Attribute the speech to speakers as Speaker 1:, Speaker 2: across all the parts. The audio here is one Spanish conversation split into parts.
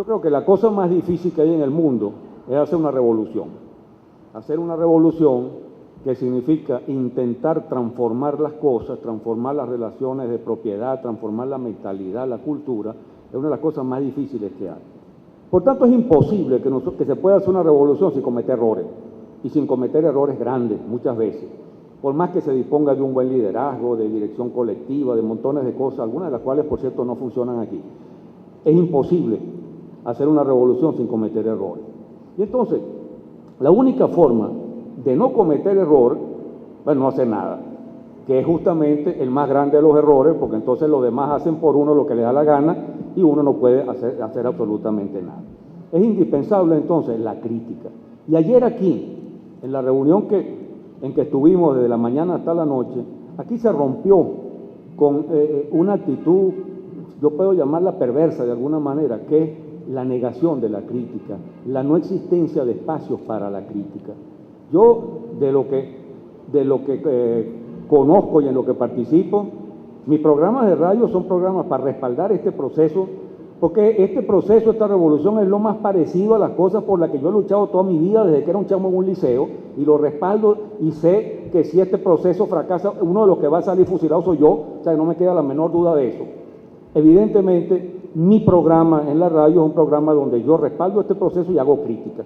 Speaker 1: Yo creo que la cosa más difícil que hay en el mundo es hacer una revolución. Hacer una revolución que significa intentar transformar las cosas, transformar las relaciones de propiedad, transformar la mentalidad, la cultura, es una de las cosas más difíciles que hay. Por tanto, es imposible que se pueda hacer una revolución sin cometer errores, y sin cometer errores grandes, muchas veces. Por más que se disponga de un buen liderazgo, de dirección colectiva, de montones de cosas, algunas de las cuales, por cierto, no funcionan aquí. Es imposible hacer una revolución sin cometer errores. Y entonces, la única forma de no cometer error, bueno, no hacer nada, que es justamente el más grande de los errores, porque entonces los demás hacen por uno lo que les da la gana y uno no puede hacer absolutamente nada. Es indispensable entonces la crítica. Y ayer aquí, en la reunión en que estuvimos desde la mañana hasta la noche, aquí se rompió con una actitud, yo puedo llamarla perversa de alguna manera, que es la negación de la crítica, la no existencia de espacios para la crítica. Yo, de lo que conozco y en lo que participo, mis programas de radio son programas para respaldar este proceso, porque este proceso, esta revolución es lo más parecido a las cosas por las que yo he luchado toda mi vida desde que era un chamo en un liceo, y lo respaldo y sé que si este proceso fracasa, uno de los que va a salir fusilado soy yo, o sea, no me queda la menor duda de eso. Evidentemente, mi programa en la radio es un programa donde yo respaldo este proceso y hago crítica.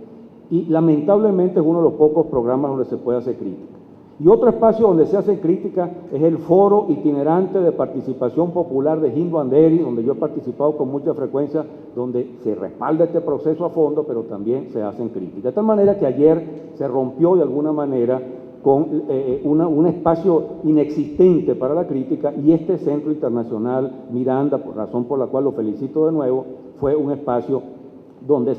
Speaker 1: Y lamentablemente es uno de los pocos programas donde se puede hacer crítica. Y otro espacio donde se hace crítica es el Foro Itinerante de Participación Popular de Hindo Anderi, donde yo he participado con mucha frecuencia, donde se respalda este proceso a fondo, pero también se hacen críticas. De tal manera que ayer se rompió de alguna manera con un espacio inexistente para la crítica, y este Centro Internacional Miranda, por razón por la cual lo felicito de nuevo, fue un espacio donde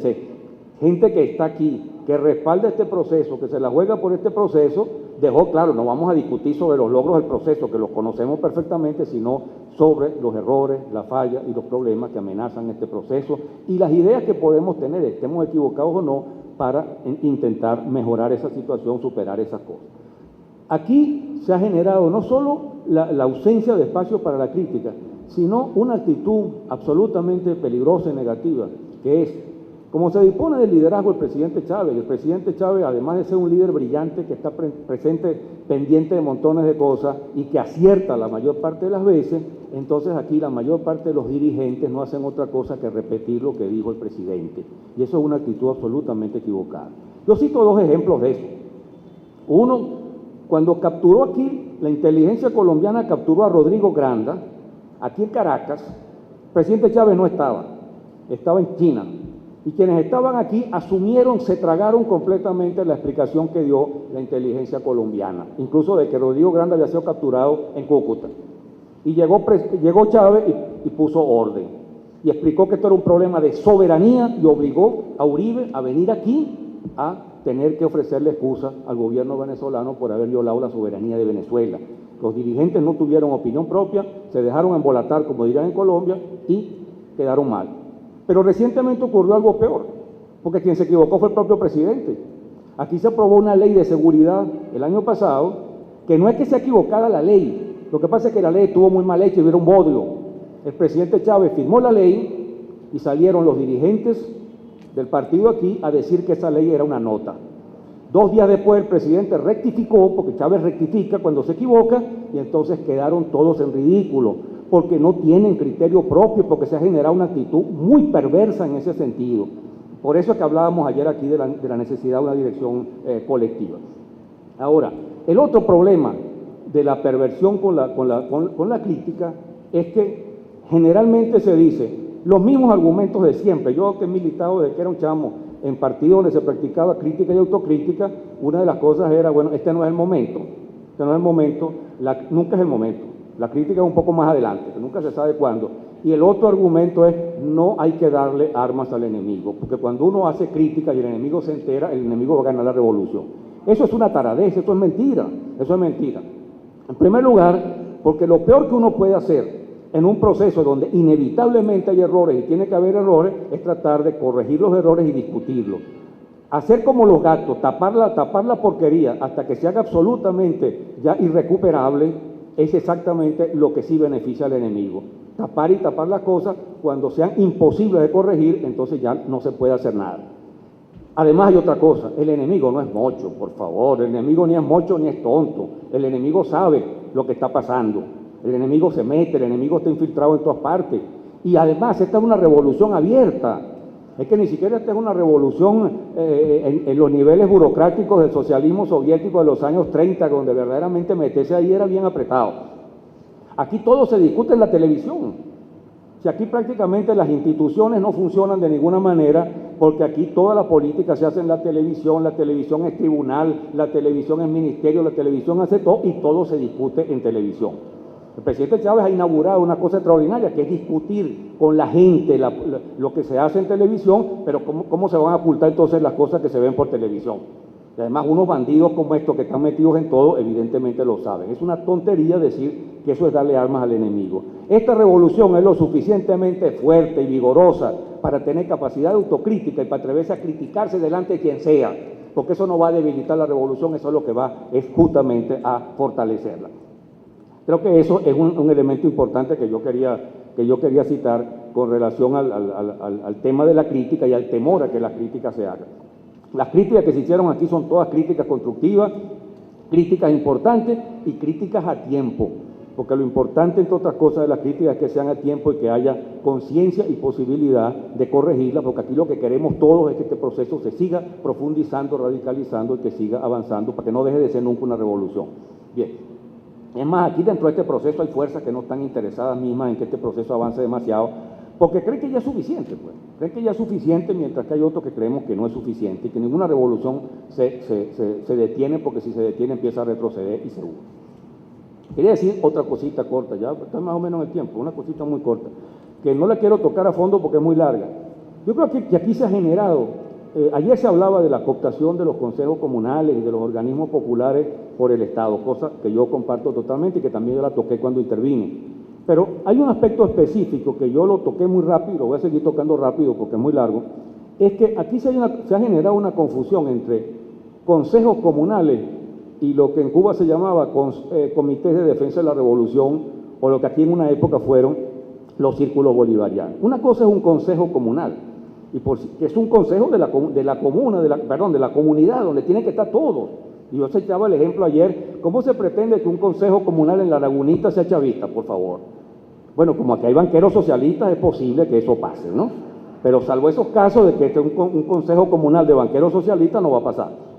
Speaker 1: gente que está aquí, que respalda este proceso, que se la juega por este proceso, dejó claro, no vamos a discutir sobre los logros del proceso, que los conocemos perfectamente, sino sobre los errores, las fallas y los problemas que amenazan este proceso y las ideas que podemos tener, estemos equivocados o no, para intentar mejorar esa situación, superar esas cosas. Aquí se ha generado no solo la ausencia de espacio para la crítica, sino una actitud absolutamente peligrosa y negativa, que es, como se dispone del liderazgo el presidente Chávez, además de ser un líder brillante que está presente, pendiente de montones de cosas y que acierta la mayor parte de las veces, entonces aquí la mayor parte de los dirigentes no hacen otra cosa que repetir lo que dijo el presidente. Y eso es una actitud absolutamente equivocada. Yo cito dos ejemplos de eso. Uno, cuando capturó aquí, la inteligencia colombiana capturó a Rodrigo Granda, aquí en Caracas, el presidente Chávez no estaba en China. Y quienes estaban aquí asumieron, se tragaron completamente la explicación que dio la inteligencia colombiana, incluso de que Rodrigo Granda había sido capturado en Cúcuta. Y llegó Chávez y puso orden. Y explicó que esto era un problema de soberanía y obligó a Uribe a venir aquí a tener que ofrecerle excusa al gobierno venezolano por haber violado la soberanía de Venezuela. Los dirigentes no tuvieron opinión propia, se dejaron embolatar, como dirán en Colombia, y quedaron mal. Pero recientemente ocurrió algo peor, porque quien se equivocó fue el propio presidente. Aquí se aprobó una ley de seguridad el año pasado, que no es que sea equivocada la ley, lo que pasa es que la ley estuvo muy mal hecha y hubiera un bodrio. El presidente Chávez firmó la ley y salieron los dirigentes del partido aquí a decir que esa ley era una nota. 2 días después el presidente rectificó, porque Chávez rectifica cuando se equivoca, y entonces quedaron todos en ridículo, porque no tienen criterio propio, porque se ha generado una actitud muy perversa en ese sentido. Por eso es que hablábamos ayer aquí de la necesidad de una dirección colectiva. Ahora, el otro problema de la perversión con la crítica es que generalmente se dice los mismos argumentos de siempre. Yo que he militado desde que era un chamo en partidos donde se practicaba crítica y autocrítica, una de las cosas era, bueno, este no es el momento, nunca es el momento. La crítica es un poco más adelante, que nunca se sabe cuándo. Y el otro argumento es, no hay que darle armas al enemigo, porque cuando uno hace crítica y el enemigo se entera, el enemigo va a ganar la revolución. Eso es una taradez, eso es mentira, eso es mentira. En primer lugar, porque lo peor que uno puede hacer en un proceso donde inevitablemente hay errores y tiene que haber errores, es tratar de corregir los errores y discutirlos. Hacer como los gatos, tapar la porquería hasta que se haga absolutamente ya irrecuperable, es exactamente lo que sí beneficia al enemigo. tapar y tapar las cosas, cuando sean imposibles de corregir, entonces ya no se puede hacer nada. Además hay otra cosa, el enemigo no es mocho, por favor, el enemigo ni es mocho ni es tonto, el enemigo sabe lo que está pasando, el enemigo se mete, el enemigo está infiltrado en todas partes, y además esta es una revolución abierta, es que ni siquiera esta es una revolución en los niveles burocráticos del socialismo soviético de los años 30, donde verdaderamente meterse ahí era bien apretado. Aquí todo se discute en la televisión. Si aquí prácticamente las instituciones no funcionan de ninguna manera, porque aquí toda la política se hace en la televisión es tribunal, la televisión es ministerio, la televisión hace todo y todo se discute en televisión. El presidente Chávez ha inaugurado una cosa extraordinaria, que es discutir con la gente lo que se hace en televisión, pero cómo se van a ocultar entonces las cosas que se ven por televisión. Y además unos bandidos como estos que están metidos en todo, evidentemente lo saben. Es una tontería decir que eso es darle armas al enemigo. Esta revolución es lo suficientemente fuerte y vigorosa para tener capacidad de autocrítica y para atreverse a criticarse delante de quien sea, porque eso no va a debilitar la revolución, eso es lo que va es justamente a fortalecerla. Creo que eso es un elemento importante que yo quería citar con relación al tema de la crítica y al temor a que la crítica se haga. Las críticas que se hicieron aquí son todas críticas constructivas, críticas importantes y críticas a tiempo, porque lo importante, entre otras cosas, de las críticas es que sean a tiempo y que haya conciencia y posibilidad de corregirlas, porque aquí lo que queremos todos es que este proceso se siga profundizando, radicalizando y que siga avanzando para que no deje de ser nunca una revolución. Bien, es más, aquí dentro de este proceso hay fuerzas que no están interesadas mismas en que este proceso avance demasiado, porque creen que ya es suficiente, pues. Creen que ya es suficiente, mientras que hay otros que creemos que no es suficiente y que ninguna revolución se detiene, porque si se detiene empieza a retroceder y se hunde. Quería decir otra cosita corta, ya está más o menos en el tiempo, una cosita muy corta, que no la quiero tocar a fondo porque es muy larga. Yo creo que aquí se ha generado, ayer se hablaba de la cooptación de los consejos comunales y de los organismos populares por el Estado, cosa que yo comparto totalmente y que también yo la toqué cuando intervine. Pero hay un aspecto específico que yo lo toqué muy rápido, lo voy a seguir tocando rápido porque es muy largo, es que aquí se ha generado una confusión entre consejos comunales y lo que en Cuba se llamaba comités de defensa de la revolución, o lo que aquí en una época fueron los círculos bolivarianos. Una cosa es un consejo comunal, que es un consejo de la comunidad, donde tienen que estar todos. Y yo se echaba el ejemplo ayer, ¿cómo se pretende que un consejo comunal en La Lagunita sea chavista, por favor? Bueno, como aquí hay banqueros socialistas, es posible que eso pase, ¿no? Pero salvo esos casos de que un consejo comunal de banqueros socialistas no va a pasar.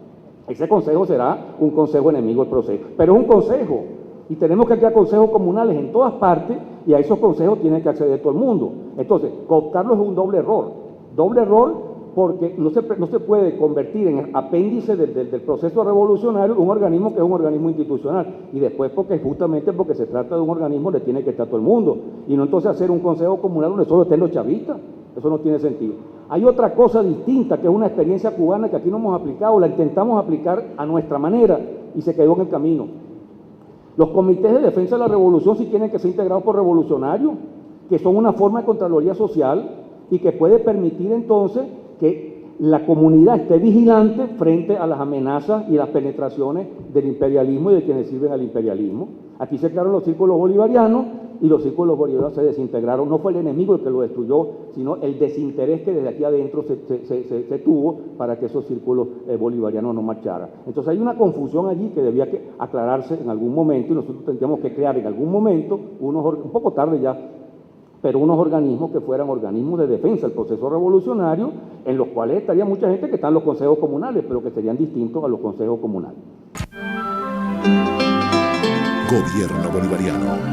Speaker 1: Ese consejo será un consejo enemigo del proceso, pero es un consejo, y tenemos que crear consejos comunales en todas partes, y a esos consejos tiene que acceder todo el mundo. Entonces, cooptarlos es un doble error, porque no se puede convertir en apéndice del proceso revolucionario un organismo que es un organismo institucional, y después justamente porque se trata de un organismo donde tiene que estar todo el mundo, y no entonces hacer un consejo comunal donde solo estén los chavistas. Eso no tiene sentido. Hay otra cosa distinta, que es una experiencia cubana que aquí no hemos aplicado, la intentamos aplicar a nuestra manera y se quedó en el camino. Los comités de defensa de la revolución sí tienen que ser integrados por revolucionarios, que son una forma de Contraloría Social y que puede permitir entonces que la comunidad esté vigilante frente a las amenazas y las penetraciones del imperialismo y de quienes sirven al imperialismo. Aquí se crearon los círculos bolivarianos y los círculos bolivarianos se desintegraron. No fue el enemigo el que lo destruyó, sino el desinterés que desde aquí adentro se tuvo para que esos círculos bolivarianos no marcharan. Entonces hay una confusión allí que debía aclararse en algún momento, y nosotros tendríamos que crear en algún momento, un poco tarde ya, pero unos organismos que fueran organismos de defensa del proceso revolucionario, en los cuales estaría mucha gente que está en los consejos comunales, pero que serían distintos a los consejos comunales.
Speaker 2: Gobierno Bolivariano.